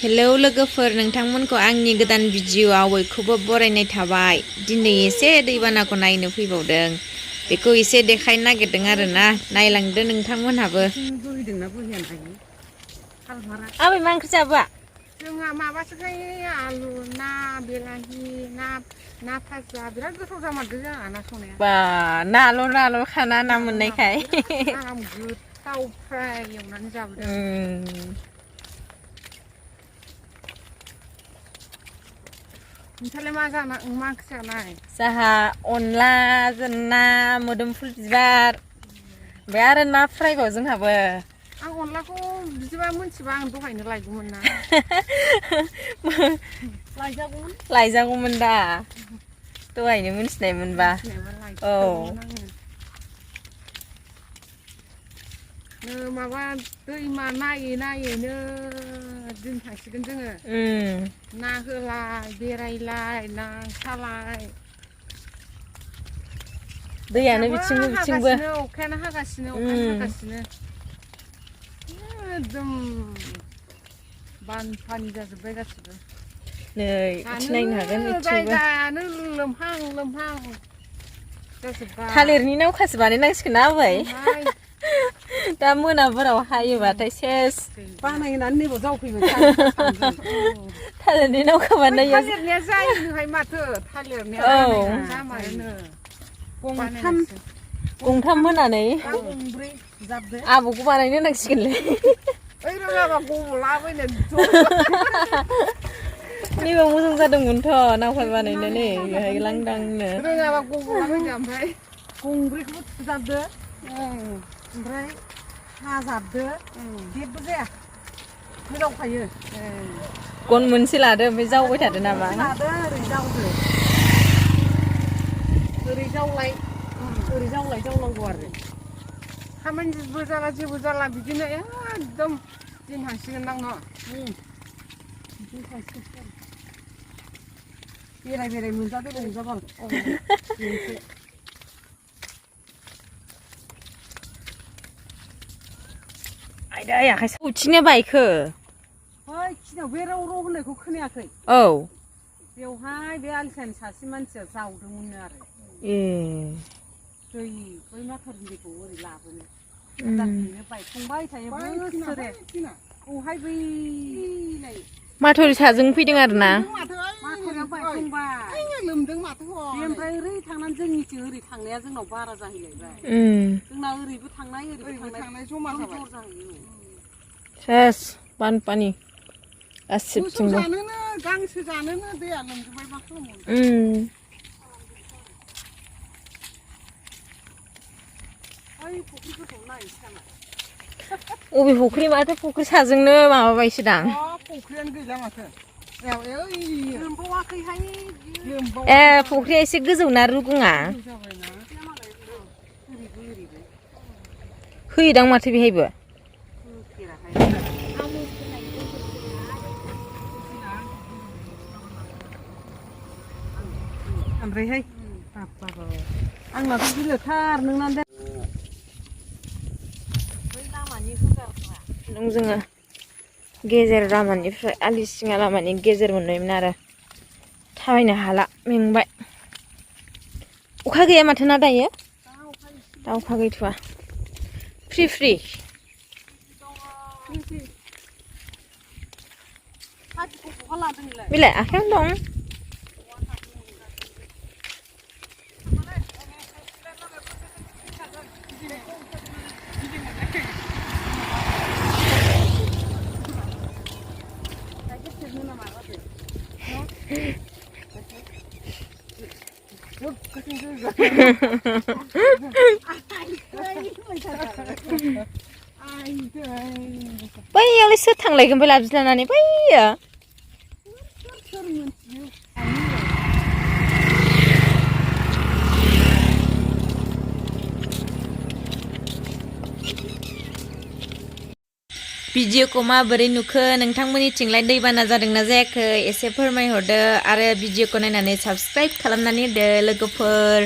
Hello लोगोफोर नोंथांमोनखौ आंनि गोदान भिडिअआव बयखौबो बरायनाय थाबाय। दिनै एसे दैबानाखौ नायनो फैबावदों। बेखौ एसे देखायनो नागिरदों आरोना, नायलांदो नोंथांमोनहाबो। आबै मा ओंख्रि जाबोआ? जोंहा माबासोहाय आलु ना बिलाहि ना भाजा बिराद गोथाव जामारदों जोंहा ना संनाया। बा नाल' खाना ना मोननायखाय। आराम गोथाव फ्राय एवनानै जाबोदों। नोंसालाय मा ओंख्रि जानाय? जाहा अनलाजों ना मोदोमफुल बिबार ओमफ्राय आरो ना फ्रायबाव जोंहाबो। आं अनलाखौ बिदिबा मोनथिबा आं दहायनो लायगौमोन ना। लायजागौमोन दा दहायनो मिथिनाय मोनबा। औ माबा दैमा नायैनो दिन थांसिगोन जोङो। ना होलाय बेरायलाय ना सालाय। दैयानो अखायाबो बिथिंबो बिथिंबो। हागासिनो अखायानो हागासिनो एकदम बानपानि जाजोब्बाय गासिबो। नै बिथिं नायनो हागोन दानो बिथिंबो। जायगायानो लोमहां जाजोब्बाय। थालिरनि नावखासो बानायनांसिगोन ना आबै? दा मोनाफोराव हायोबाथाय सेस बानायनानै नैबाव जावफैबाय। थालिरनि नावखा बानायो। थालिरनिया जायोनोहाय माथो थालिरनिया जामारोनो। गंथाम होनानै गंब्रै जाबदो आबौखौ बानायनो होनांसिगोनलै। ओइ रोङाबा गबलाबायनो नैबे मोजां जादोंमोनथ' नावखाय बानायनो बेहाय लांदांनो। रोङाबा गबलाबायदो ओमफ्राय गंब्रैखौबो थुजाबदो ओमफ्राय खाजाबदो जेबो जाया गोजावखायो। गन मोनसे लादो ओमफ्राय जावबाय थादो नामा? ओरै जावदो ओरै जावनांगौ आरो खामानिबो जाला जेबो जाला बिदिनो एकदम दिन थांसिगोन दां न'? बेराय मोनजादो रंजाबाल। आयदै आखाइ सौथिनो बायखो। बै खिनियाव बे रौ होननायखौ खोनायाखै? औ बेवहाय बे आलिसानि सासे मानसिया जावदोंमोननो आरो। दै बै माथावरिनि दैखौ ओरै लाबोनो जाफैनो बायफ्लंबाय थायो बोसोरे। औहाय बैलाय माथावरि साजों फैदों आरोना? माथावरिया बायफ्लंबाय लोमदों माथो बे ओमफ्राय ओरै थांनानै जोंनिथिं ओरै थांनाया जोंनाव बारा जाहैलायबाय। जोंना ओरैबो थांनाय ओरैबो थांनाय जमा जाहैयो। सेस बानपानि मोसौ गासिबथिंबो। जानोनो गांसो जानोनो दैया लोमजोबबाय मा खालामबावनो। ओइ फुख्रि गोथौआव नायहैसै नामा? अबे फुख्रि माथो फुख्रि साजोंनो माबाबायसोदां। फुख्रियानो गैला माथो। लोमबावाखैहाय ए फुख्रिया एसे गोजौना रुगुङा? होयोदां माथो बेहायबो? ओमफ्रायहाय आंनाथ' गिलिरथार नोंना जोङो गेजेर लामानिफ्राय आलि सिङा लामानि गेजेर मोनबायमोन आरो थाबायनो हाला मेंबाय। अखा गैया माथो ना दायो? दा अखा गैथ'वा फ्रि। बिलाय आखायावनो दं। बैयावलाय सोर थांलायगोन ओमफ्राय लाबजि लानानै बैयो? भिडिअखौ माबोरै नुखो? नोंथांमोननिथिंलाय दैबाना जादोंना जायाखै? एसे फोरमायहरदो आरो भिडिअखौ नायनानै साबस्क्राइब खालामनानै होदो लोगोफोर।